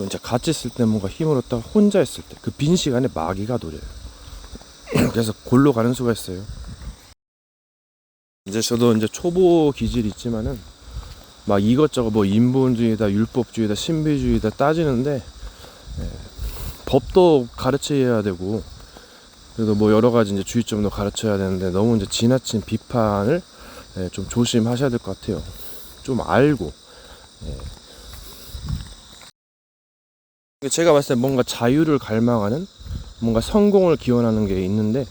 이제 같이 있을 때 뭔가 힘을 얻다가 혼자 있을 때 그 빈 시간에 마귀가 노려요. 그래서 골로 가는 수가 있어요. 이제 저도 이제 초보 기질이 있지만은 막 이것저것 뭐 인본주의다, 율법주의다, 신비주의다 따지는데 법도 가르쳐야 되고 그래도 뭐 여러 가지 이제 주의점도 가르쳐야 되는데 너무 이제 지나친 비판을 좀 조심하셔야 될 것 같아요. 좀 알고. 제가 봤을 때 뭔가 자유를 갈망하는 뭔가 성공을 기원하는 게 있는데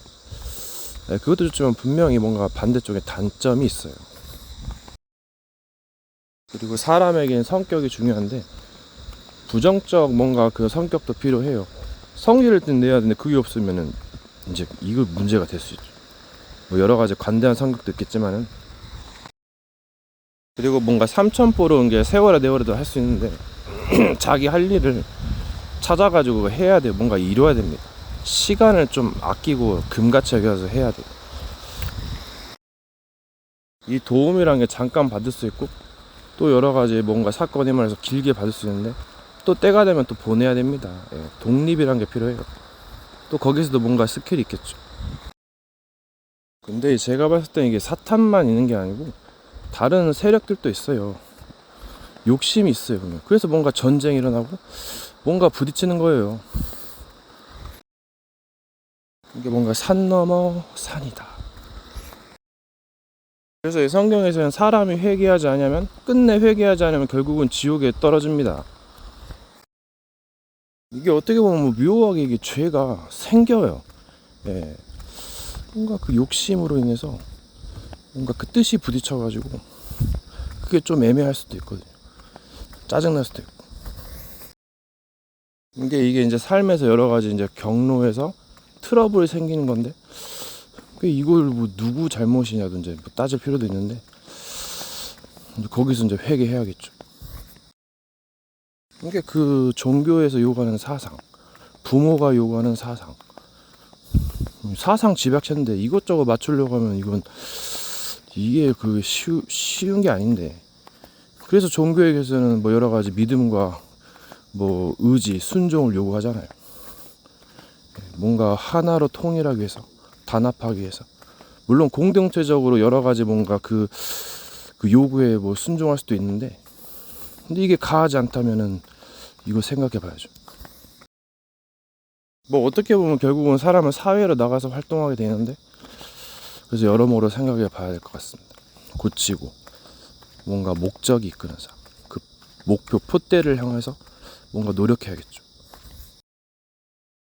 그것도 좋지만 분명히 뭔가 반대쪽에 단점이 있어요. 그리고 사람에게는 성격이 중요한데 부정적 뭔가 그 성격도 필요해요. 성질을 내야 되는데 그게 없으면은 이제 이거 문제가 될 수 있죠. 뭐 여러 가지 관대한 성격도 있겠지만은 그리고 뭔가 삼천포로운 게 세월에 내월에도 할 수 있는데 자기 할 일을 찾아가지고 해야 돼요. 뭔가 이뤄야 됩니다. 시간을 좀 아끼고 금같이 여겨서 해야 돼요. 이 도움이란 게 잠깐 받을 수 있고 또 여러 가지 뭔가 사건 일어나서 길게 받을 수 있는데 또 때가 되면 또 보내야 됩니다. 독립이란 게 필요해요. 또 거기서도 뭔가 스킬이 있겠죠. 근데 제가 봤을 때 이게 사탄만 있는 게 아니고 다른 세력들도 있어요. 욕심이 있어요. 그냥. 그래서 뭔가 전쟁이 일어나고 뭔가 부딪히는 거예요. 이게 뭔가 산 넘어 산이다. 그래서 이 성경에서는 사람이 회개하지 않으면 끝내 회개하지 않으면 결국은 지옥에 떨어집니다. 이게 어떻게 보면 뭐 묘하게 이게 죄가 생겨요. 예. 뭔가 그 욕심으로 인해서 뭔가 그 뜻이 부딪혀가지고 그게 좀 애매할 수도 있거든요. 짜증날 수도 있고. 이게 이제 삶에서 여러 가지 이제 경로에서 트러블이 생기는 건데 이걸 뭐 누구 잘못이냐든지 뭐 따질 필요도 있는데 거기서 이제 회개해야겠죠. 이게 그 종교에서 요구하는 사상, 부모가 요구하는 사상 집약체인데 이것저것 맞추려고 하면 이게 그 쉬운 게 아닌데 그래서 종교에게서는 뭐 여러 가지 믿음과 뭐 의지, 순종을 요구하잖아요. 뭔가 하나로 통일하기 위해서, 단합하기 위해서. 물론 공동체적으로 여러 가지 뭔가 그 요구에 뭐 순종할 수도 있는데 근데 이게 가하지 않다면은 이거 생각해 봐야죠. 뭐 어떻게 보면 결국은 사람은 사회로 나가서 활동하게 되는데 그래서 여러모로 생각해 봐야 될 것 같습니다. 고치고 뭔가 목적이 이끄는 삶, 그 목표 표대를 향해서 뭔가 노력해야겠죠.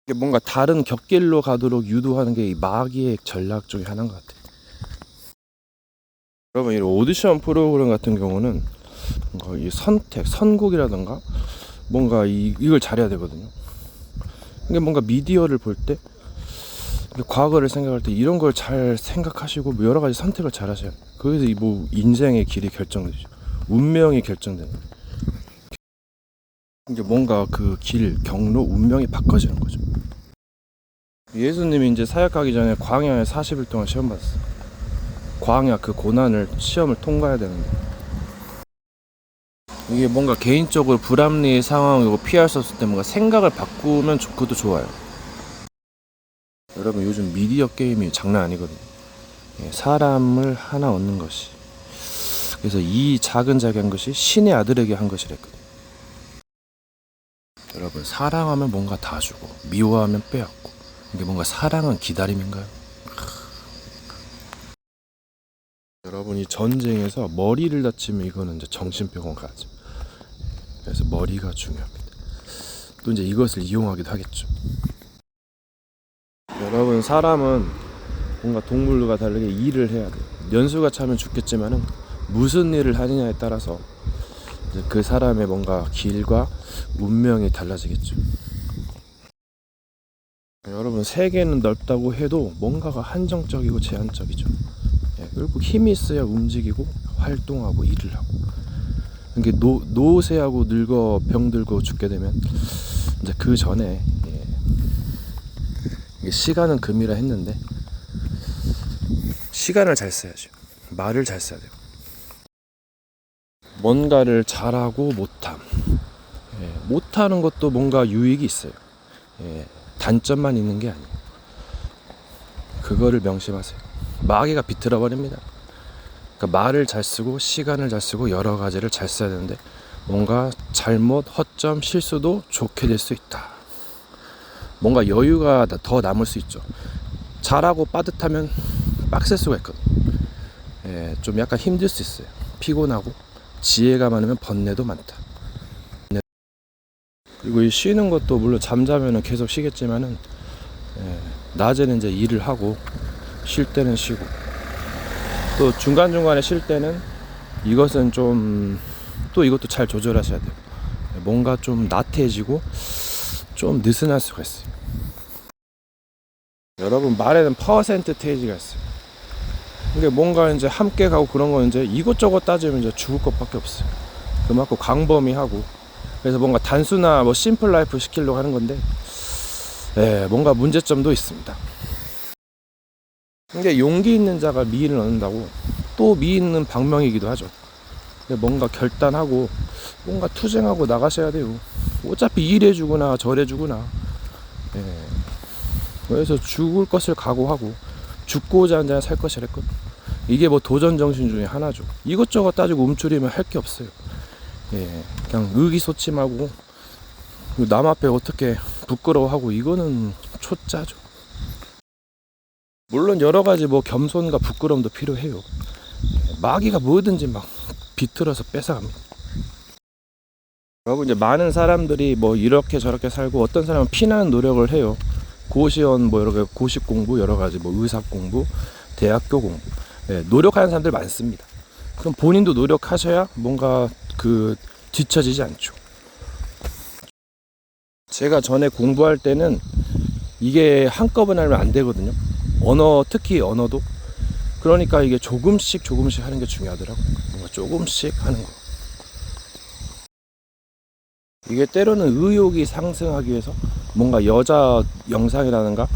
이게 뭔가 다른 곁길로 가도록 유도하는 게 이 마귀의 전략 중에 하나인 것 같아요. 여러분 이 오디션 프로그램 같은 경우는 뭔가 이 선곡이라든가 뭔가 이걸 잘해야 되거든요. 이게 뭔가 미디어를 볼 때 과거를 생각할 때 이런 걸 잘 생각하시고 뭐 여러 가지 선택을 잘 하셔야 돼요. 거기서 뭐 인생의 길이 결정되죠. 운명이 결정되는 거예요. 이게 뭔가 그 길, 경로, 운명이 바꿔지는 거죠. 예수님이 이제 사역하기 전에 광야에 40일 동안 시험 받았어요. 광야 그 고난을 시험을 통과해야 되는데 이게 뭔가 개인적으로 불합리의 상황이고 피할 수 없을 때 뭔가 생각을 바꾸면 그것도 좋아요. 여러분 요즘 미디어 게임이 장난 아니거든요. 사람을 하나 얻는 것이 그래서 이 작은 것이 신의 아들에게 한 것이랬거든요. 여러분 사랑하면 뭔가 다 주고 미워하면 빼앗고 이게 뭔가 사랑은 기다림인가요? 여러분이 전쟁에서 머리를 다치면 이거는 이제 정신병원 가죠. 그래서 머리가 중요합니다. 또 이제 이것을 이용하기도 하겠죠. 여러분 사람은 뭔가 동물과 다르게 일을 해야 돼요. 연수가 차면 죽겠지만은 무슨 일을 하느냐에 따라서 그 사람의 뭔가 길과 운명이 달라지겠죠. 여러분 세계는 넓다고 해도 뭔가가 한정적이고 제한적이죠. 결국 힘이 있어야 움직이고 활동하고 일을 하고 이게 노쇠하고 늙어 병들고 죽게 되면 이제 그 전에 시간은 금이라 했는데 시간을 잘 써야죠. 말을 잘 써야 돼요. 뭔가를 잘하고 못함 못하는 것도 뭔가 유익이 있어요. 예, 단점만 있는 게 아니에요. 그거를 명심하세요. 마귀가 비틀어 버립니다. 그러니까 말을 잘 쓰고 시간을 잘 쓰고 여러 가지를 잘 써야 되는데 뭔가 잘못, 허점, 실수도 좋게 될 수 있다. 뭔가 여유가 더 남을 수 있죠. 잘하고 빠듯하면 빡셀 수가 있거든. 예, 좀 약간 힘들 수 있어요. 피곤하고 지혜가 많으면 번뇌도 많다. 그리고 이 쉬는 것도 물론 잠자면은 계속 쉬겠지만은 낮에는 이제 일을 하고 쉴 때는 쉬고 또 중간중간에 쉴 때는 이것은 좀 또 이것도 잘 조절하셔야 돼요. 뭔가 좀 나태해지고 좀 느슨할 수가 있어요. 여러분 말에는 퍼센트테이지가 있어요. 근데 뭔가 이제 함께 가고 그런 건 이제 이것저것 따지면 이제 죽을 것밖에 없어요. 그만큼 광범위하고 그래서 뭔가 단순한 뭐 심플 라이프 시키려고 하는 건데 뭔가 문제점도 있습니다. 근데 용기 있는 자가 미인을 얻는다고 또 미인은 방명이기도 하죠. 근데 뭔가 결단하고 뭔가 투쟁하고 나가셔야 돼요. 어차피 이래주구나 저래주구나. 그래서 죽을 것을 각오하고 죽고자 한 자는 살 것이랬거든. 이게 뭐 도전 정신 중에 하나죠. 이것저것 따지고 움츠리면 할 게 없어요. 그냥 의기소침하고 남 앞에 어떻게 부끄러워하고 이거는 초짜죠. 물론 여러 가지 뭐 겸손과 부끄러움도 필요해요. 마귀가 뭐든지 막 비틀어서 뺏어갑니다. 여러분 이제 많은 사람들이 뭐 이렇게 저렇게 살고 어떤 사람은 피나는 노력을 해요. 고시원 뭐 여러 가지 고시 공부 여러 가지 뭐 의사 공부 대학교 공부 노력하는 사람들 많습니다. 그럼 본인도 노력하셔야 뭔가 그 뒤처지지 않죠. 제가 전에 공부할 때는 이게 한꺼번에 하면 안 되거든요. 언어 특히 언어도 그러니까 이게 조금씩 하는 게 중요하더라고요. 뭔가 조금씩 하는 거. 이게 때로는 의욕이 상승하기 위해서 뭔가 여자 영상이라든가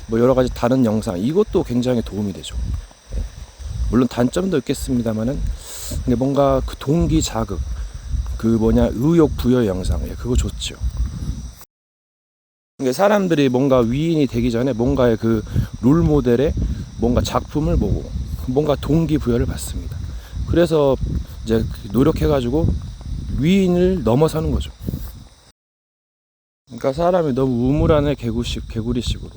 뭐 여러 가지 다른 영상 이것도 굉장히 도움이 되죠. 물론 단점도 있겠습니다만은 근데 뭔가 그 동기 자극 그 뭐냐 의욕 부여 영상 그거 좋죠. 사람들이 뭔가 위인이 되기 전에 뭔가의 그 롤 모델의 뭔가 작품을 보고 뭔가 동기 부여를 받습니다. 그래서 이제 노력해가지고 위인을 넘어서는 거죠. 그러니까 사람이 너무 우물안에 개구리식으로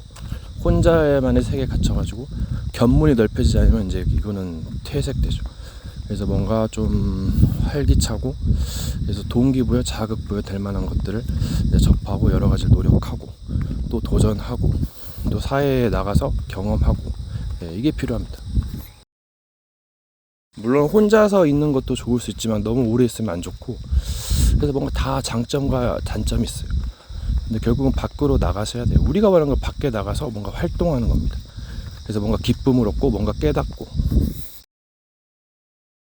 혼자만의 세계에 갇혀가지고 견문이 넓혀지지 않으면 이제 이거는 퇴색되죠. 그래서 뭔가 좀 활기차고 그래서 동기부여, 자극부여 될 만한 것들을 접하고 여러 가지를 노력하고 또 도전하고 또 사회에 나가서 경험하고 이게 필요합니다. 물론 혼자서 있는 것도 좋을 수 있지만 너무 오래 있으면 안 좋고 그래서 뭔가 다 장점과 단점이 있어요. 근데 결국은 밖으로 나가셔야 돼요. 우리가 말하는 건 밖에 나가서 뭔가 활동하는 겁니다. 그래서 뭔가 기쁨을 얻고 뭔가 깨닫고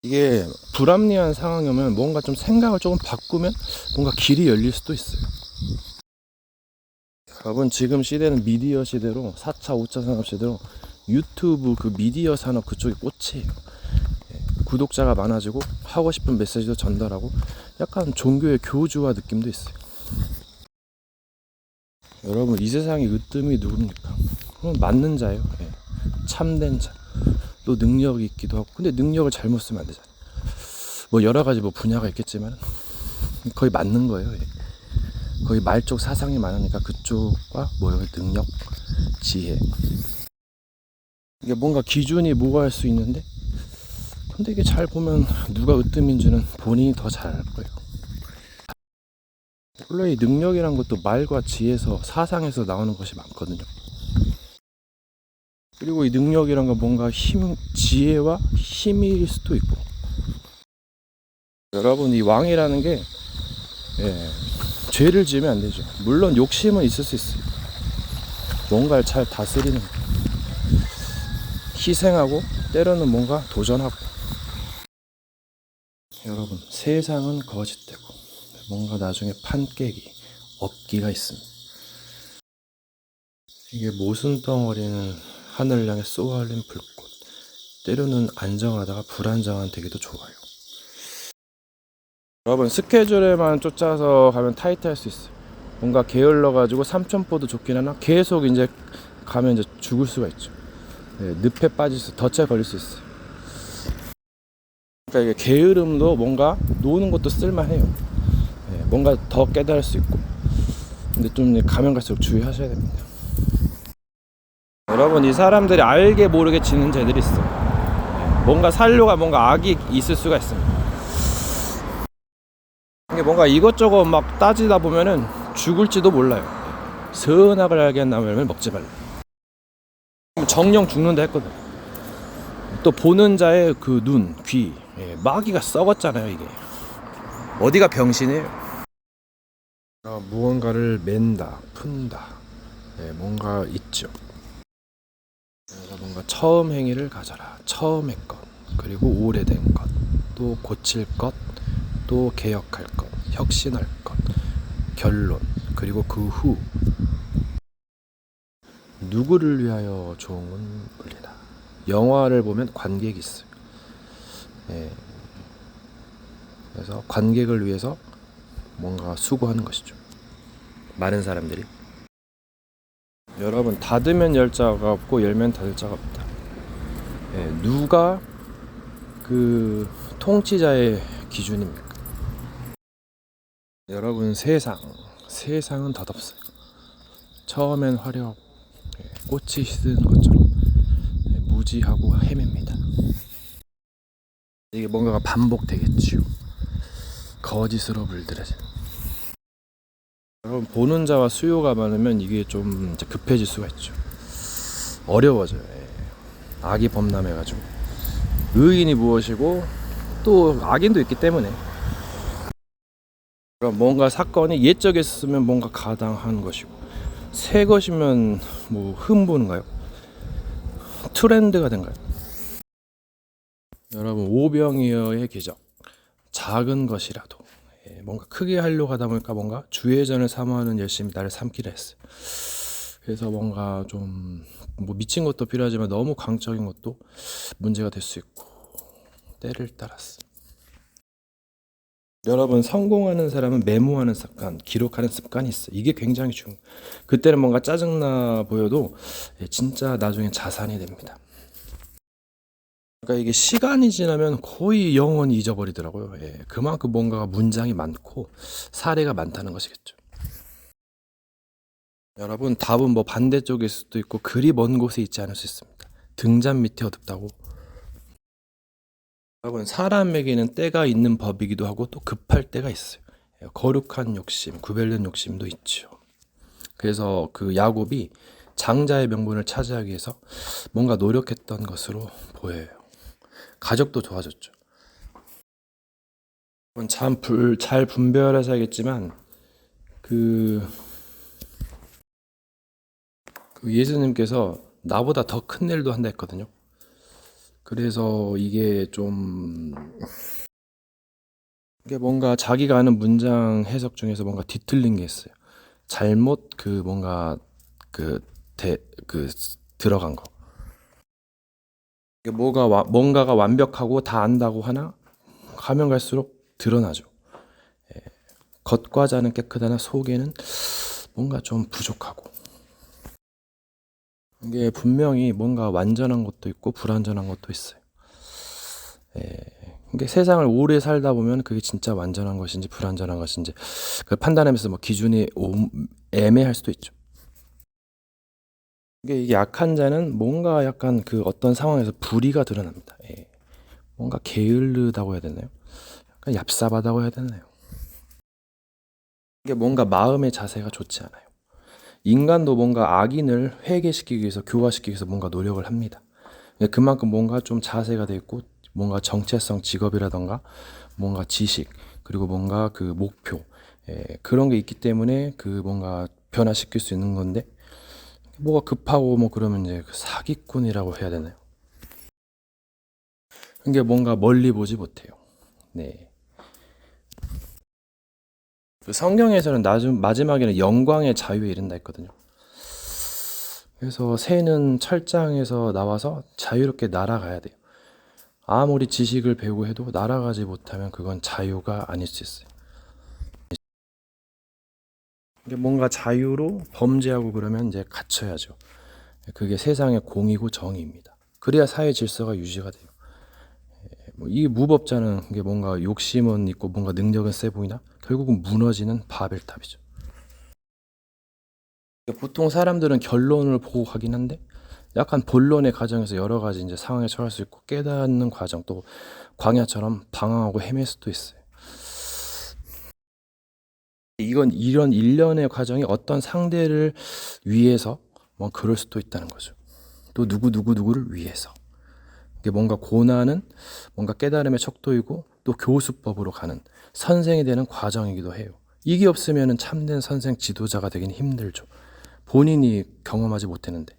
이게 불합리한 상황이 오면 뭔가 좀 생각을 조금 바꾸면 뭔가 길이 열릴 수도 있어요. 여러분 지금 시대는 미디어 시대로 4차 5차 산업 시대로 유튜브 그 미디어 산업 그쪽이 꽃이에요. 구독자가 많아지고 하고 싶은 메시지도 전달하고 약간 종교의 교주화 느낌도 있어요. 여러분 이 세상의 으뜸이 누굽니까? 그럼 맞는 자예요. 참된 자. 또 능력이 있기도 하고 근데 능력을 잘못 쓰면 안 되잖아요. 뭐 여러 가지 뭐 분야가 있겠지만 거의 맞는 거예요. 거의 말쪽 사상이 많으니까 그쪽과 뭐 능력, 지혜 이게 뭔가 기준이 모호할 수 있는데 근데 이게 잘 보면 누가 으뜸인지는 본인이 더 잘 알 거예요. 원래 이 능력이란 것도 말과 지혜에서 사상에서 나오는 것이 많거든요. 그리고 이 능력이란 건 뭔가 지혜와 힘일 수도 있고 여러분 이 왕이라는 게 죄를 지으면 안 되죠. 물론 욕심은 있을 수 있어요. 뭔가를 잘 다스리는 희생하고 때로는 뭔가 도전하고 여러분 세상은 거짓되고 뭔가 나중에 판깨기 얻기가 있습니다. 이게 모순덩어리는 하늘을 향해 쏘아올린 불꽃 때로는 안정하다가 불안정한 되기도 좋아요. 여러분 스케줄에만 쫓아서 가면 타이트할 수 있어요. 뭔가 게을러 가지고 삼천포도 좋긴 하나 계속 이제 가면 이제 죽을 수가 있죠. 네, 늪에 빠질 수, 덫에 걸릴 수 있어요. 그러니까 이게 게으름도 뭔가 노는 것도 쓸만해요. 네, 뭔가 더 깨달을 수 있고. 근데 좀 가면 갈수록 주의하셔야 됩니다. 여러분 이 사람들이 알게 모르게 지는 죄들이 있어. 네, 뭔가 살려가 뭔가 악이 있을 수가 있습니다. 이게 뭔가 이것저것 막 따지다 보면은 죽을지도 몰라요. 선악을 알게 한 나무를 먹지 말라. 정령 죽는다 했거든. 또 보는 자의 그 눈, 귀, 마귀가 썩었잖아요. 이게 어디가 병신이에요. 무언가를 맨다, 푼다, 뭔가 있죠. 그래서 뭔가 처음 행위를 가져라. 처음의 것, 그리고 오래된 것, 또 고칠 것, 또 개혁할 것, 혁신할 것, 결론, 그리고 그 후 누구를 위하여 종은 울리다. 영화를 보면 관객이 있어요. 그래서 관객을 위해서 뭔가 수고하는 것이죠. 많은 사람들이. 여러분 닫으면 열 자가 없고 열면 닫을 자가 없다. 누가 그 통치자의 기준입니까? 여러분 세상은 덧없어요. 처음엔 화려하고 꽃이 시드는 것처럼 무지하고 헤맵니다. 이게 뭔가가 반복되겠지요. 거짓으로 물들어지는. 여러분 보는 자와 수요가 많으면 이게 좀 이제 급해질 수가 있죠. 어려워져요. 악이 범람해가지고 의인이 무엇이고 또 악인도 있기 때문에 그럼 뭔가 사건이 옛적에 있으면 뭔가 가당한 것이고 새 것이면 뭐 흠보는가요? 트렌드가 된가요? 여러분 오병이어의 기적 작은 것이라도 뭔가 크게 하려고 하다 보니까 뭔가 주의전을 사모하는 열심히 나를 삼키려 했어요. 그래서 뭔가 좀 뭐 미친 것도 필요하지만 너무 강적인 것도 문제가 될 수 있고 때를 따랐어. 여러분 성공하는 사람은 메모하는 습관, 기록하는 습관이 있어. 이게 굉장히 중요해요. 그때는 뭔가 짜증나 보여도 진짜 나중에 자산이 됩니다. 그러니까 이게 시간이 지나면 거의 영원히 잊어버리더라고요. 그만큼 뭔가가 문장이 많고 사례가 많다는 것이겠죠. 여러분 답은 뭐 반대쪽일 수도 있고 그리 먼 곳에 있지 않을 수 있습니다. 등잔 밑에 어둡다고. 여러분 사람에게는 때가 있는 법이기도 하고 또 급할 때가 있어요. 거룩한 욕심, 구별된 욕심도 있죠. 그래서 그 야곱이 장자의 명분을 차지하기 위해서 뭔가 노력했던 것으로 보여요. 가족도 도와줬죠. 잘 분별하셔야겠지만 그 예수님께서 나보다 더 큰 일도 한다 했거든요. 그래서 이게 뭔가 자기가 아는 문장 해석 중에서 뭔가 뒤틀린 게 있어요. 잘못 뭔가 들어간 거. 뭔가가 완벽하고 다 안다고 하나 가면 갈수록 드러나죠. 겉과자는 깨끗하나 속에는 뭔가 좀 부족하고. 이게 분명히 뭔가 완전한 것도 있고 불완전한 것도 있어요. 이게 세상을 오래 살다 보면 그게 진짜 완전한 것인지 불완전한 것인지 그 판단하면서 뭐 기준이 애매할 수도 있죠. 이게 약한 자는 뭔가 약간 그 어떤 상황에서 불의가 드러납니다. 뭔가 게을르다고 해야 되나요? 약간 얍삽하다고 해야 되나요? 이게 뭔가 마음의 자세가 좋지 않아요. 인간도 뭔가 악인을 회개시키기 위해서 교화시키기 위해서 뭔가 노력을 합니다. 그만큼 뭔가 좀 자세가 돼 있고 뭔가 정체성 직업이라던가 뭔가 지식 그리고 뭔가 그 목표 그런 게 있기 때문에 그 뭔가 변화시킬 수 있는 건데 뭐가 급하고 뭐 그러면 이제 사기꾼이라고 해야 되나요? 이게 뭔가 멀리 보지 못해요. 네. 그 성경에서는 마지막에는 영광의 자유에 이른다 했거든요. 그래서 새는 철장에서 나와서 자유롭게 날아가야 돼요. 아무리 지식을 배우고 해도 날아가지 못하면 그건 자유가 아닐 수 있어요. 이게 뭔가 자유로 범죄하고 그러면 이제 갇혀야죠. 그게 세상의 공이고 정의입니다. 그래야 사회 질서가 유지가 돼요. 이 무법자는 이게 뭔가 욕심은 있고 뭔가 능력은 세 보이나 결국은 무너지는 바벨탑이죠. 보통 사람들은 결론을 보고 가긴 한데 약간 본론의 과정에서 여러 가지 이제 상황에 처할 수 있고 깨닫는 과정, 또 광야처럼 방황하고 헤맬 수도 있어요. 이건 이런 일련의 과정이 어떤 상대를 위해서 뭐 그럴 수도 있다는 거죠. 또 누구를 위해서. 이게 뭔가 고난은 뭔가 깨달음의 척도이고 또 교수법으로 가는 선생이 되는 과정이기도 해요. 이게 없으면 참된 선생 지도자가 되긴 힘들죠. 본인이 경험하지 못했는데.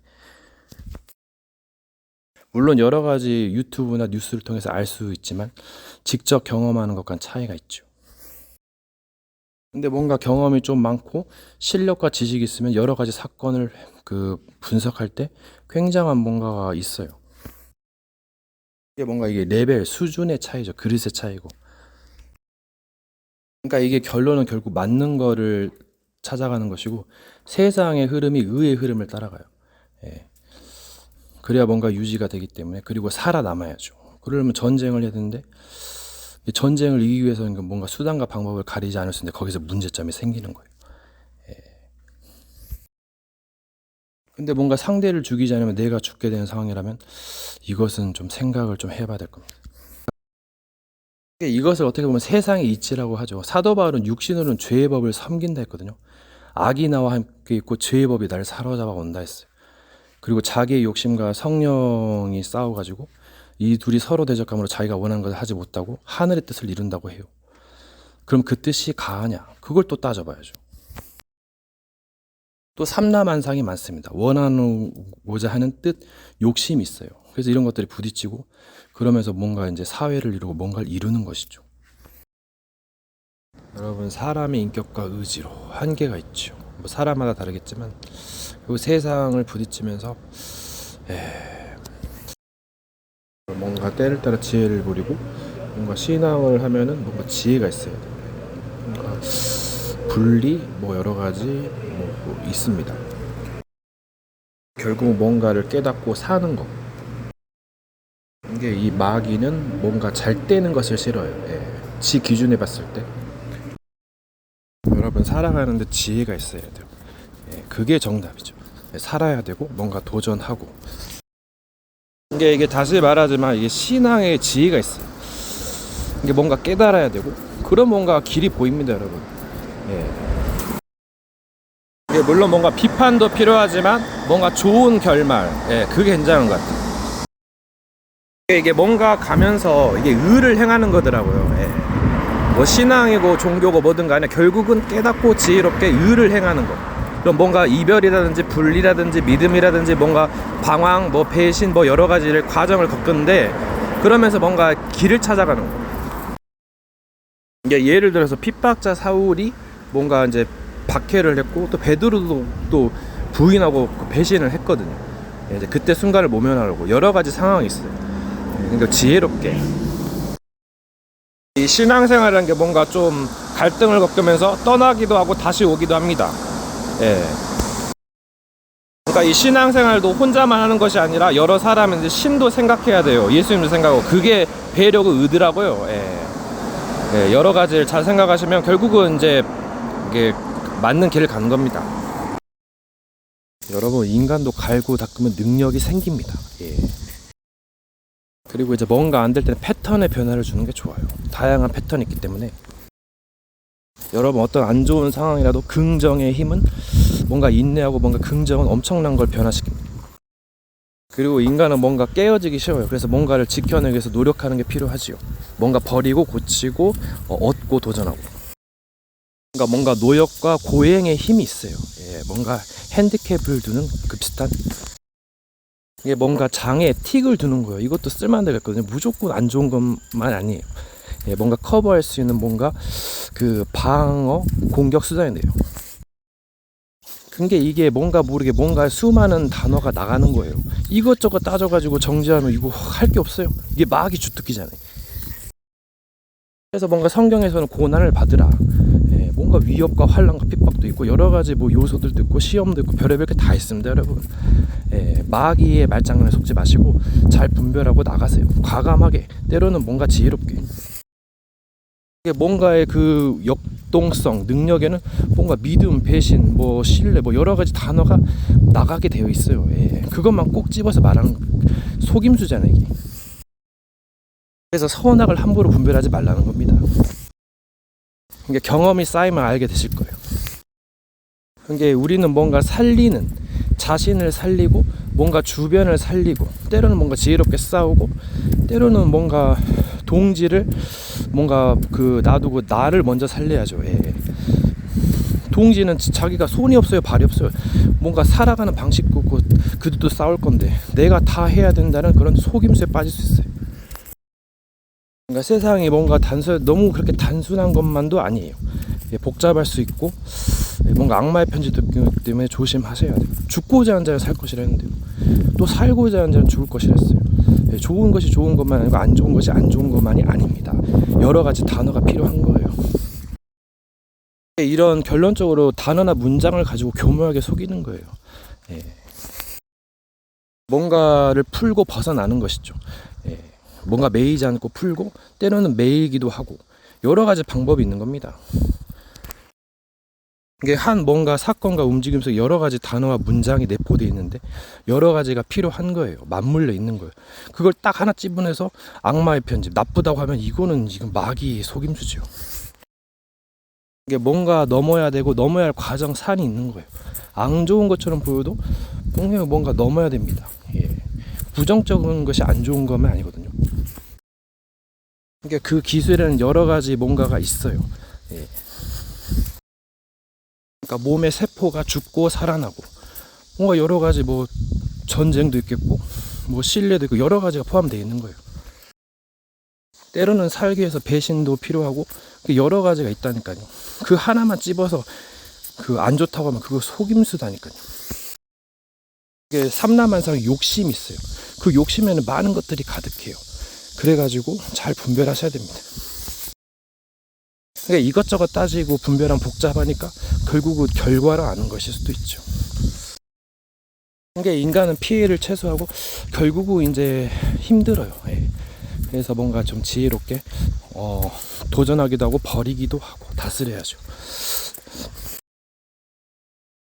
물론 여러 가지 유튜브나 뉴스를 통해서 알 수 있지만 직접 경험하는 것과는 차이가 있죠. 근데 뭔가 경험이 좀 많고 실력과 지식이 있으면 여러 가지 사건을 분석할 때 굉장한 뭔가가 있어요. 이게 뭔가 이게 레벨, 수준의 차이죠. 그릇의 차이고. 그러니까 이게 결론은 결국 맞는 거를 찾아가는 것이고 세상의 흐름이 의의 흐름을 따라가요. 예. 그래야 뭔가 유지가 되기 때문에. 그리고 살아남아야죠. 그러려면 전쟁을 해야 되는데 이 전쟁을 이기기 위해서는 뭔가 수단과 방법을 가리지 않을 수 있는데 거기서 문제점이 생기는 거예요. 예. 근데 뭔가 상대를 죽이지 않으면 내가 죽게 되는 상황이라면 이것은 좀 생각을 좀 해봐야 될 겁니다. 이것을 어떻게 보면 세상의 이치라고 하죠. 사도 바울은 육신으로는 죄의 법을 섬긴다 했거든요. 악이 나와 함께 있고 죄의 법이 나를 사로잡아 온다 했어요. 그리고 자기의 욕심과 성령이 싸워가지고 이 둘이 서로 대적함으로 자기가 원하는 것을 하지 못하고 하늘의 뜻을 이룬다고 해요. 그럼 그 뜻이 가하냐? 그걸 또 따져봐야죠. 또 삼라만상이 많습니다. 원하고자 하는 뜻, 욕심이 있어요. 그래서 이런 것들이 부딪히고 그러면서 뭔가 이제 사회를 이루고 뭔가를 이루는 것이죠. 여러분, 사람의 인격과 의지로 한계가 있죠. 뭐 사람마다 다르겠지만 그리고 세상을 부딪히면서 뭔가 때를 따라 지혜를 부리고 뭔가 신앙을 하면은 뭔가 지혜가 있어야 돼요. 뭔가 분리 뭐 여러 가지 뭐 있습니다. 결국 뭔가를 깨닫고 사는 거. 이게 이 마귀는 뭔가 잘 떼는 것을 싫어요. 예. 지 기준에 봤을 때 여러분 살아가는데 지혜가 있어야 돼요. 예. 그게 정답이죠. 예. 살아야 되고 뭔가 도전하고. 이게 다시 말하지만 이게 신앙의 지혜가 있어요. 이게 뭔가 깨달아야 되고 그런 뭔가 길이 보입니다, 여러분. 예. 이게 물론 뭔가 비판도 필요하지만 뭔가 좋은 결말, 예, 그게 괜찮은 것 같아요. 이게 뭔가 가면서 이게 의를 행하는 거더라고요. 예. 뭐 신앙이고 종교고 뭐든 간에 결국은 깨닫고 지혜롭게 의를 행하는 거. 그럼 뭔가 이별이라든지 분리라든지 믿음이라든지 뭔가 방황, 뭐 배신, 뭐 여러 가지를 과정을 겪는데 그러면서 뭔가 길을 찾아가는 거. 이게 예를 들어서 핍박자 사울이 뭔가 이제 박해를 했고 또 베드로도 또 부인하고 배신을 했거든요. 이제 그때 순간을 모면하려고 여러 가지 상황이 있어요. 그러니까 지혜롭게 이 신앙생활이라는 게 뭔가 좀 갈등을 겪으면서 떠나기도 하고 다시 오기도 합니다. 예. 그러니까 이 신앙생활도 혼자만 하는 것이 아니라 여러 사람은 이제 신도 생각해야 돼요. 예수님도 생각하고 그게 배려고 의더라고요. 예. 예, 여러 가지를 잘 생각하시면 결국은 이제 이게 맞는 길을 가는 겁니다. 여러분, 인간도 갈고 닦으면 능력이 생깁니다. 예. 그리고 이제 뭔가 안 될 때는 패턴의 변화를 주는 게 좋아요. 다양한 패턴이 있기 때문에 여러분 어떤 안 좋은 상황이라도 긍정의 힘은 뭔가 인내하고 뭔가 긍정은 엄청난 걸 변화시킵니다. 그리고 인간은 뭔가 깨어지기 쉬워요. 그래서 뭔가를 지켜내기 위해서 노력하는 게 필요하지요. 뭔가 버리고 고치고 얻고 도전하고. 그러니까 뭔가 노력과 고행의 힘이 있어요. 예, 뭔가 핸디캡을 두는 그 비슷한 이게 뭔가 장에 틱을 두는 거예요. 이것도 쓸만한 데가 있거든요. 무조건 안 좋은 것만 아니에요. 예, 뭔가 커버할 수 있는 뭔가 그 방어 공격 수단인데요. 근데 이게 뭔가 모르게 뭔가 수많은 단어가 나가는 거예요. 이것저것 따져가지고 정지하면 이거 할 게 없어요. 이게 마귀 주특기잖아요. 그래서 뭔가 성경에서는 고난을 받으라. 예, 뭔가 위협과 환난과 핍박도 있고 여러 가지 뭐 요소들도 있고 시험도 있고 별의별 게 다 있습니다, 여러분. 예, 마귀의 말장난에 속지 마시고 잘 분별하고 나가세요. 과감하게, 때로는 뭔가 지혜롭게. 뭔가의 그 역동성, 능력에는 뭔가 믿음, 배신, 뭐 신뢰, 뭐 여러 가지 단어가 나가게 되어 있어요. 예, 그것만 꼭 집어서 말하는 속임수잖아요, 이게. 그래서 선악을 함부로 분별하지 말라는 겁니다. 그러니까 경험이 쌓이면 알게 되실 거예요. 그러니까 우리는 뭔가 살리는, 자신을 살리고 뭔가 주변을 살리고 때로는 뭔가 지혜롭게 싸우고 때로는 뭔가 동지를 뭔가 그 놔두고 나를 먼저 살려야죠. 예. 동지는 자기가 손이 없어요, 발이 없어요. 뭔가 살아가는 방식도 그들도 싸울 건데 내가 다 해야 된다는 그런 속임수에 빠질 수 있어요. 그러니까 세상이 뭔가 너무 그렇게 단순한 것만도 아니에요. 예, 복잡할 수 있고 뭔가 악마의 편지도 있기 때문에 조심하셔야 돼요. 죽고자 한 자는 살 것이라 했는데요, 또 살고자 한 자는 죽을 것이라 했어요. 예, 좋은 것이 좋은 것만 아니고 안 좋은 것이 안 좋은 것만이 아닙니다. 여러 가지 단어가 필요한 거예요. 이런 결론적으로 단어나 문장을 가지고 교묘하게 속이는 거예요. 예. 뭔가를 풀고 벗어나는 것이죠. 예. 뭔가 매이지 않고 풀고 때로는 매이기도 하고 여러 가지 방법이 있는 겁니다. 이게 한 뭔가 사건과 움직임 속에 여러 가지 단어와 문장이 내포되어 있는데 여러 가지가 필요한 거예요. 맞물려 있는 거예요. 그걸 딱 하나 찝어내서 악마의 편집, 나쁘다고 하면 이거는 지금 마귀의 속임수죠. 이게 뭔가 넘어야 되고 넘어야 할 과정, 산이 있는 거예요. 안 좋은 것처럼 보여도 분명히 뭔가 넘어야 됩니다. 예. 부정적인 것이 안 좋은 거면 아니거든요. 그러니까 그 기술에는 여러 가지 뭔가가 있어요. 예. 그러니까 몸의 세포가 죽고 살아나고 뭔가 여러 가지 뭐 전쟁도 있겠고 뭐 신뢰도 있고 여러 가지가 포함되어 있는 거예요. 때로는 살기 위해서 배신도 필요하고 여러 가지가 있다니까요. 그 하나만 찝어서 그 안 좋다고 하면 그거 속임수다니까요. 이게 삼라만상 욕심이 있어요. 그 욕심에는 많은 것들이 가득해요. 그래가지고 잘 분별하셔야 됩니다. 그러니까 이것저것 따지고 분별하면 복잡하니까 결국은 결과를 아는 것일 수도 있죠. 그러니까 인간은 피해를 최소화하고 결국은 이제 힘들어요. 예. 그래서 뭔가 좀 지혜롭게 도전하기도 하고 버리기도 하고 다스려야죠.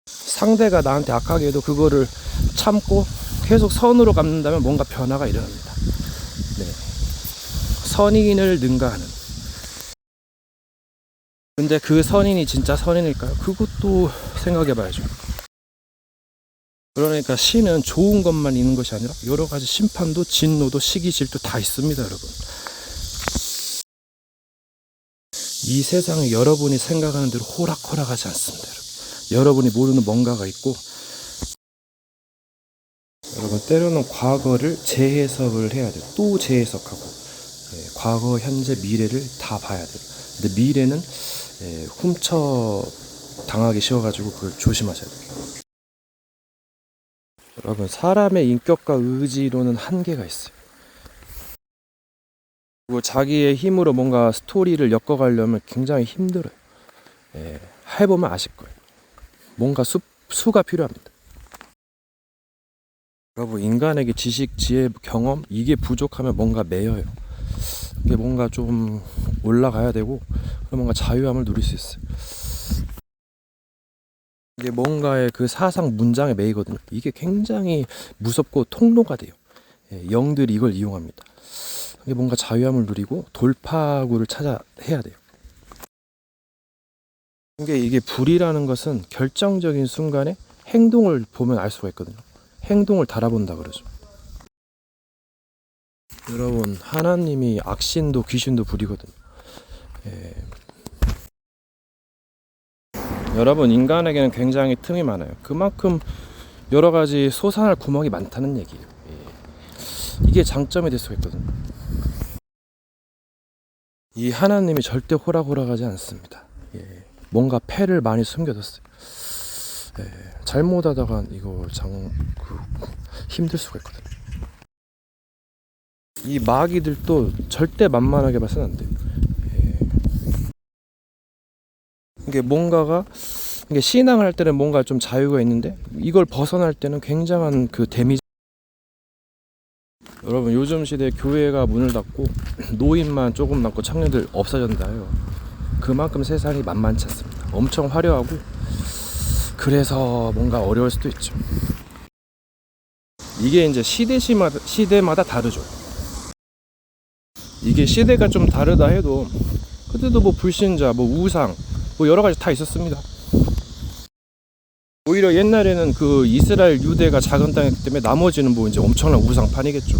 상대가 나한테 악하게 해도 그거를 참고 계속 선으로 갚는다면 뭔가 변화가 일어납니다. 네. 선인을 능가하는. 근데 그 선인이 진짜 선인일까요? 그것도 생각해 봐야죠. 그러니까 신은 좋은 것만 있는 것이 아니라 여러 가지 심판도 진노도 시기 질투 다 있습니다, 여러분. 이 세상에 여러분이 생각하는 대로 호락호락하지 않습니다, 여러분. 여러분이 모르는 뭔가가 있고 여러분 때로는 과거를 재해석을 해야 돼요. 또 재해석하고 과거, 현재, 미래를 다 봐야 돼요. 근데 미래는 훔쳐 당하기 쉬워가지고 그걸 조심하셔야 돼요. 여러분 사람의 인격과 의지로는 한계가 있어요. 그리고 자기의 힘으로 뭔가 스토리를 엮어가려면 굉장히 힘들어요. 해보면 아실 거예요. 뭔가 수가 필요합니다. 여러분 인간에게 지식, 지혜, 경험 이게 부족하면 뭔가 매여요. 이게 뭔가 좀 올라가야 되고 뭔가 자유함을 누릴 수 있어요. 이게 뭔가의 그 사상 문장에 매이거든요. 이게 굉장히 무섭고 통로가 돼요. 영들이 이걸 이용합니다. 이게 뭔가 자유함을 누리고 돌파구를 해야 돼요. 이게 불이라는 것은 결정적인 순간에 행동을 보면 알 수가 있거든요. 행동을 달아본다 그러죠. 여러분 하나님이 악신도 귀신도 불이거든요. 여러분 인간에게는 굉장히 틈이 많아요. 그만큼 여러 가지 솟아날 구멍이 많다는 얘기예요. 이게 장점이 될 수가 있거든요. 이 하나님이 절대 호락호락하지 않습니다. 뭔가 패를 많이 숨겨뒀어요. 잘못하다가 이거 힘들 수가 있거든. 이 마귀들도 절대 만만하게 봐서는 안 돼요. 이게 이게 신앙을 할 때는 뭔가 좀 자유가 있는데 이걸 벗어날 때는 굉장한 그 데미지. 여러분, 요즘 시대에 교회가 문을 닫고 노인만 조금 남고 청년들 없어졌나요? 그만큼 세상이 만만치 않습니다. 엄청 화려하고, 그래서 뭔가 어려울 수도 있죠. 이게 이제 시대마다 다르죠. 이게 시대가 좀 다르다 해도 그때도 뭐 불신자, 뭐 우상, 뭐 여러 가지 다 있었습니다. 오히려 옛날에는 그 이스라엘 유대가 작은 땅이기 때문에 나머지는 뭐 이제 엄청난 우상판이겠죠.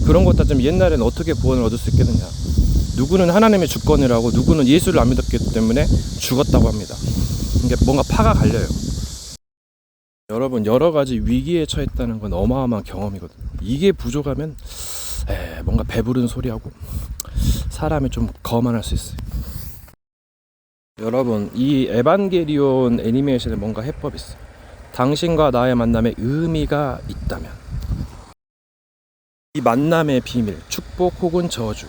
그런 것 따지면 옛날에는 어떻게 구원을 얻을 수 있겠느냐. 누구는 하나님의 주권이라고, 누구는 예수를 안 믿었기 때문에 죽었다고 합니다. 이게 뭔가 파가 갈려요. 여러분, 여러 가지 위기에 처했다는 건 어마어마한 경험이거든요. 이게 부족하면 뭔가 배부른 소리하고 사람이 좀 거만할 수 있어요. 여러분, 이 에반게리온 애니메이션에 뭔가 해법이 있어요. 당신과 나의 만남에 의미가 있다면, 이 만남의 비밀, 축복 혹은 저주.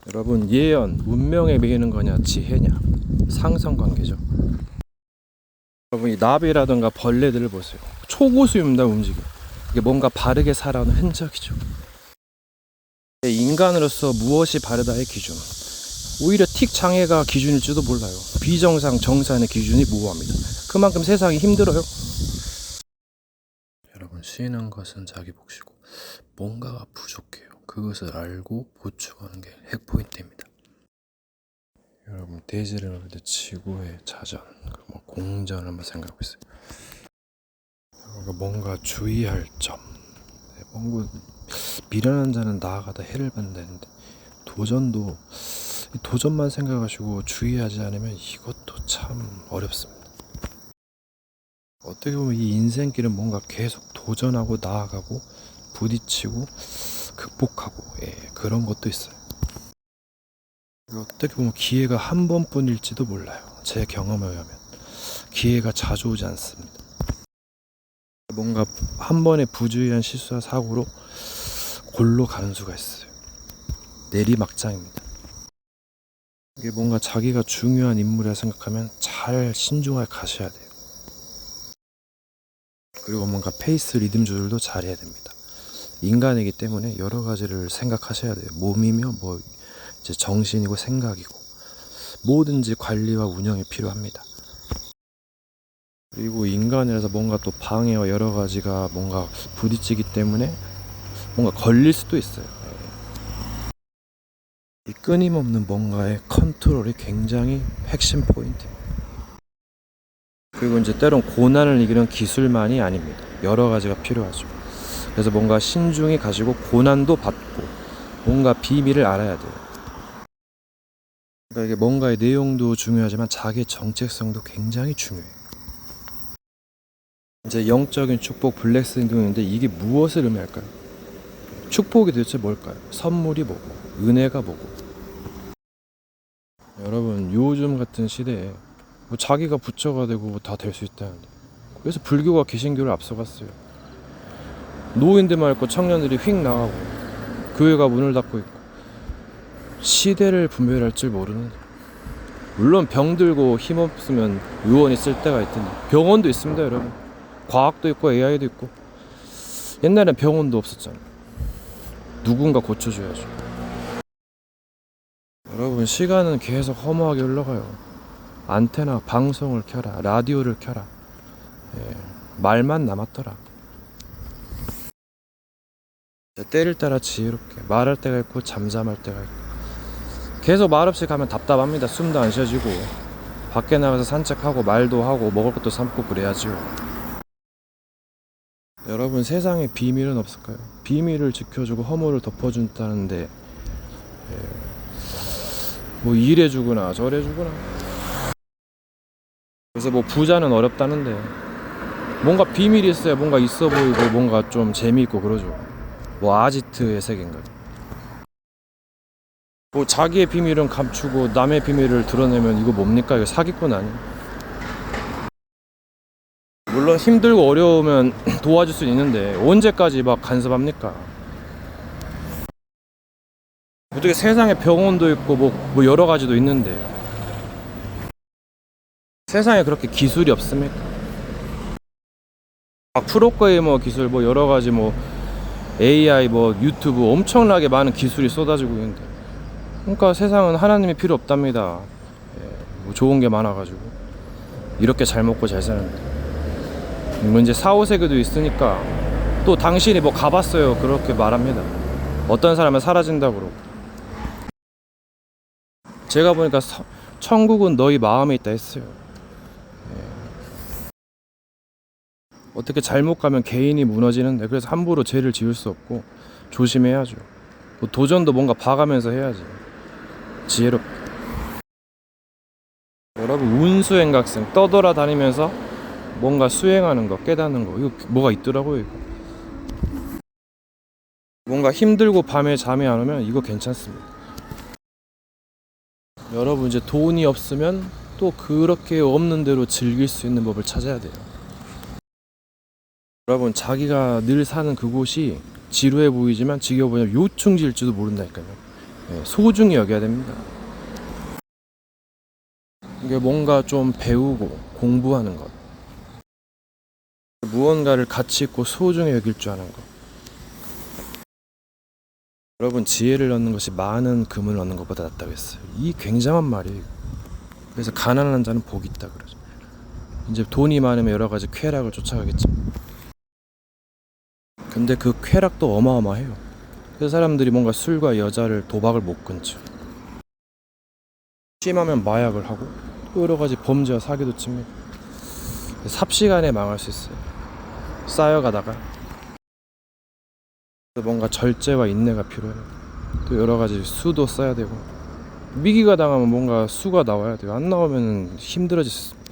여러분, 예언, 운명에 매이는 거냐, 지혜냐, 상성관계죠. 여러분, 이 나비라든가 벌레들을 보세요. 초고수입니다, 움직임. 이게 뭔가 바르게 살아오는 흔적이죠. 인간으로서 무엇이 바르다의 기준, 오히려 틱 장애가 기준일지도 몰라요. 비정상, 정상의 기준이 모호합니다. 그만큼 세상이 힘들어요. 여러분, 쉬는 것은 자기 몫이고 뭔가가 부족해요. 그것을 알고 보충하는 게 핵포인트입니다. 여러분, 대지를 볼 때 지구의 자전, 뭐 공전을 한번 생각하고 있어요. 뭔가 주의할 점, 뭔가 미련한 자는 나아가다 해를 받는다는데, 도전만 생각하시고 주의하지 않으면 이것도 참 어렵습니다. 어떻게 보면 이 인생길은 뭔가 계속 도전하고 나아가고 부딪히고 극복하고 그런 것도 있어요. 어떻게 보면 기회가 한 번뿐일지도 몰라요. 제 경험에 의하면 기회가 자주 오지 않습니다. 뭔가 한 번의 부주의한 실수와 사고로 골로 가는 수가 있어요. 내리막장입니다. 이게 뭔가 자기가 중요한 인물이라 생각하면 잘 신중하게 가셔야 돼요. 그리고 뭔가 페이스, 리듬 조절도 잘해야 됩니다. 인간이기 때문에 여러 가지를 생각하셔야 돼요. 몸이며 뭐 이제 정신이고 생각이고 뭐든지 관리와 운영이 필요합니다. 그리고 인간이라서 뭔가 또 방해와 여러 가지가 뭔가 부딪히기 때문에 뭔가 걸릴 수도 있어요. 이 끊임없는 뭔가의 컨트롤이 굉장히 핵심 포인트입니다. 그리고 이제 때론 고난을 이기는 기술만이 아닙니다. 여러 가지가 필요하죠. 그래서 뭔가 신중히 가시고 고난도 받고 뭔가 비밀을 알아야 돼요. 그러니까 이게 뭔가의 내용도 중요하지만 자기 정체성도 굉장히 중요해요. 이제 영적인 축복, 블레싱인데 이게 무엇을 의미할까요? 축복이 도대체 뭘까요? 선물이 뭐고, 은혜가 뭐고. 여러분, 요즘 같은 시대에 뭐 자기가 부처가 되고 다 될 수 있다는데, 그래서 불교가 개신교를 앞서갔어요. 노인들만 있고 청년들이 휙 나가고 교회가 문을 닫고 있고, 시대를 분별할 줄 모르는. 물론 병들고 힘없으면 의원이 쓸 때가 있던데, 병원도 있습니다. 여러분, 과학도 있고 AI도 있고. 옛날엔 병원도 없었잖아요. 누군가 고쳐줘야죠. 여러분, 시간은 계속 허무하게 흘러가요. 안테나, 방송을 켜라, 라디오를 켜라, 말만 남았더라. 때를 따라 지혜롭게 말할 때가 있고 잠잠할 때가 있고. 계속 말없이 가면 답답합니다. 숨도 안 쉬어지고 밖에 나가서 산책하고 말도 하고 먹을 것도 삶고 그래야죠. 여러분, 세상에 비밀은 없을까요? 비밀을 지켜주고 허물을 덮어준다는데 뭐 이래주구나 저래주구나. 그래서 뭐 부자는 어렵다는데 뭔가 비밀이 있어야 뭔가 있어 보이고 뭔가 좀 재미있고 그러죠. 뭐 아지트의 세계인가. 뭐 자기의 비밀은 감추고 남의 비밀을 드러내면 이거 뭡니까? 이거 사기꾼 아니에요? 물론 힘들고 어려우면 도와줄 수는 있는데 언제까지 막 간섭합니까? 어떻게 세상에 병원도 있고 뭐 여러 가지도 있는데 세상에 그렇게 기술이 없습니까? 막 프로게이머 기술 뭐 여러 가지 뭐 AI 뭐 유튜브 엄청나게 많은 기술이 쏟아지고 있는데 그러니까 세상은 하나님이 필요 없답니다. 뭐 좋은 게 많아가지고 이렇게 잘 먹고 잘 사는데 뭐 이제 4, 5세계도 있으니까 또 당신이 뭐 가봤어요 그렇게 말합니다. 어떤 사람은 사라진다고 그러고 제가 보니까 천국은 너희 마음에 있다 했어요. 어떻게 잘못 가면 개인이 무너지는데 그래서 함부로 죄를 지을 수 없고 조심해야죠. 뭐 도전도 뭔가 봐가면서 해야지 지혜롭게. 여러분 운수행각생 떠돌아다니면서 뭔가 수행하는 거 깨닫는 거 이거 뭐가 있더라고요. 이거 뭔가 힘들고 밤에 잠이 안 오면 이거 괜찮습니다. 여러분 이제 돈이 없으면 또 그렇게 없는 대로 즐길 수 있는 법을 찾아야 돼요. 여러분 자기가 늘 사는 그곳이 지루해 보이지만 지겨보면 요충지일지도 모른다니까요. 소중히 여겨야 됩니다. 이게 뭔가 좀 배우고 공부하는 것, 무언가를 가치 있고 소중히 여길 줄 아는 것. 여러분 지혜를 얻는 것이 많은 금을 얻는 것보다 낫다고 했어요. 이 굉장한 말이에요. 그래서 가난한 자는 복이 있다 그러죠. 이제 돈이 많으면 여러 가지 쾌락을 쫓아가겠죠. 근데 그 쾌락도 어마어마해요. 그래서 사람들이 뭔가 술과 여자를 도박을 못 끊죠. 심하면 마약을 하고 또 여러 가지 범죄와 사기도 칩니다. 삽시간에 망할 수 있어요. 쌓여가다가 뭔가 절제와 인내가 필요해요. 또 여러 가지 수도 써야 되고 위기가 당하면 뭔가 수가 나와야 돼요. 안 나오면 힘들어질 수 있습니다.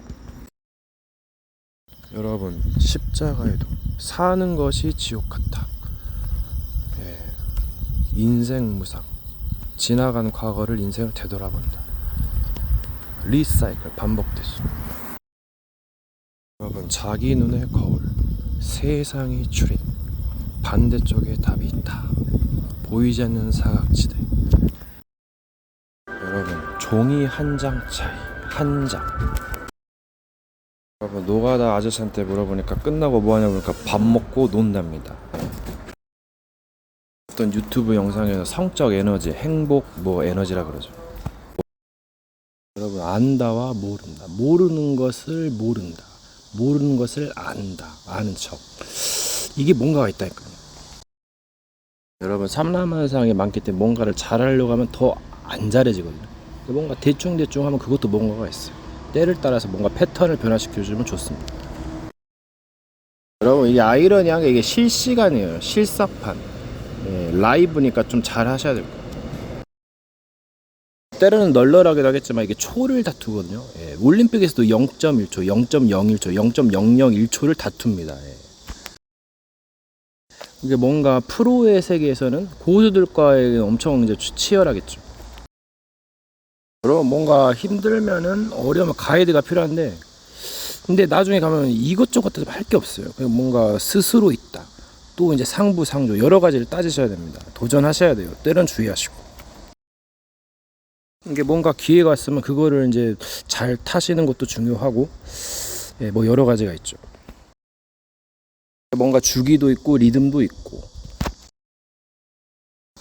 여러분 십자가에도 사는 것이 지옥 같다. 인생 무상. 지나간 과거를 인생을 되돌아본다. 리사이클 반복되죠. 여러분 자기 눈의 거울 세상이 추린 반대쪽에 답이 있다. 보이지 않는 사각지대. 여러분 종이 한 장 차이 한 장. 여러분 노가다 아저씨한테 물어보니까 끝나고 뭐하냐고 그러니까 밥 먹고 논답니다. 어떤 유튜브 영상에서 성적 에너지 행복 뭐 에너지라 그러죠. 여러분 안다와 모른다. 모르는 것을 모른다. 모르는 것을 안다. 아는 척. 이게 뭔가가 있다니까요. 여러분 삼라만상이 많기 때문에 뭔가를 잘하려고 하면 더 안 잘해지거든요. 뭔가 대충 하면 그것도 뭔가가 있어요. 때를 따라서 뭔가 패턴을 변화시켜주면 좋습니다. 여러분 이게 아이러니한 게 이게 실시간이에요. 실사판. 라이브니까 좀 잘 하셔야 될 거예요. 때로는 널널하기도 하겠지만 이게 초를 다투거든요. 올림픽에서도 0.1초, 0.01초, 0.001초를 다툽니다. 이게 뭔가 프로의 세계에서는 고수들과의 엄청 이제 치열하겠죠. 그럼 뭔가 힘들면은 어려우면 가이드가 필요한데, 근데 나중에 가면 이것저것 할 게 없어요. 그냥 뭔가 스스로 있다. 또 이제 상부상조 여러 가지를 따지셔야 됩니다. 도전하셔야 돼요. 때론 주의하시고. 이게 뭔가 기회가 왔으면 그거를 이제 잘 타시는 것도 중요하고, 뭐 여러 가지가 있죠. 뭔가 주기도 있고 리듬도 있고.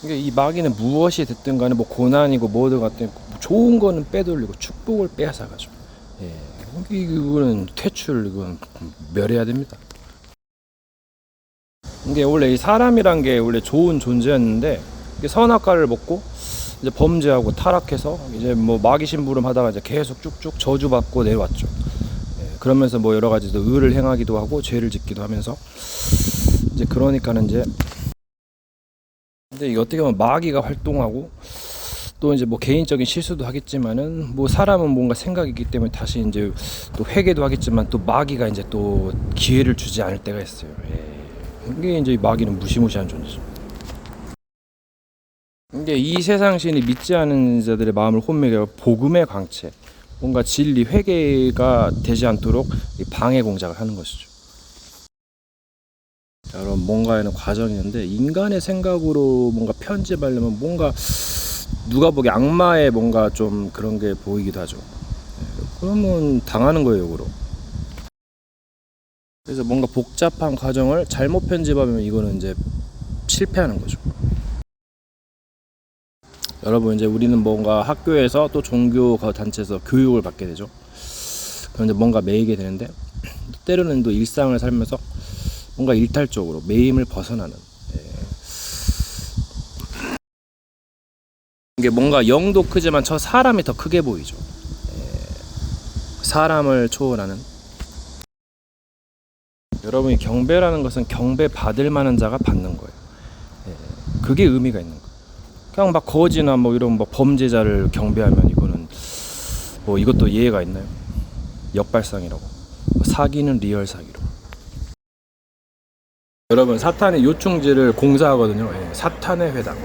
이게 이 마귀는 무엇이 됐든 간에 뭐 고난이고 뭐든 같든 좋은 거는 빼돌리고 축복을 빼앗아가지고. 이거는 퇴출, 이건 멸해야 됩니다. 이게 원래 이 사람이란 게 원래 좋은 존재였는데 이게 선악과를 먹고 이제 범죄하고 타락해서 이제 뭐 마귀 심부름 하다가 이제 계속 쭉쭉 저주받고 내려왔죠. 그러면서 뭐 여러 가지 의를 행하기도 하고 죄를 짓기도 하면서 이제 그러니까는 이제 근데 이게 어떻게 보면 마귀가 활동하고 또 이제 뭐 개인적인 실수도 하겠지만은 뭐 사람은 뭔가 생각이 있기 때문에 다시 이제 또 회개도 하겠지만 또 마귀가 이제 또 기회를 주지 않을 때가 있어요. 이게 이제 마귀는 무시무시한 존재죠. 이게 이 세상 신이 믿지 않는 자들의 마음을 혼미게 하고 복음의 광채, 뭔가 진리 회개가 되지 않도록 방해 공작을 하는 것이죠. 여러분, 뭔가에는 과정이 있는데 인간의 생각으로 뭔가 편집하려면 뭔가 누가 보기 악마의 뭔가 좀 그런 게 보이기도 하죠. 그러면 당하는 거예요, 역으로. 그래서 뭔가 복잡한 과정을 잘못 편집하면 이거는 이제 실패하는 거죠. 여러분, 이제 우리는 뭔가 학교에서 또 종교 단체에서 교육을 받게 되죠. 그럼 이제 뭔가 매이게 되는데, 때로는 또 일상을 살면서 뭔가 일탈적으로 매임을 벗어나는, 이게 뭔가 영도 크지만 저 사람이 더 크게 보이죠. 사람을 초월하는. 여러분이 경배라는 것은 경배 받을 만한 자가 받는 거예요. 그게 의미가 있는 거예요. 그냥 막 거지나 뭐 이런 뭐 범죄자를 경배하면 이거는 뭐 이것도 이해가 있나요? 역발상이라고. 사기는 리얼 사기로. 여러분, 사탄의 요충지를 공사하거든요. 사탄의 회당.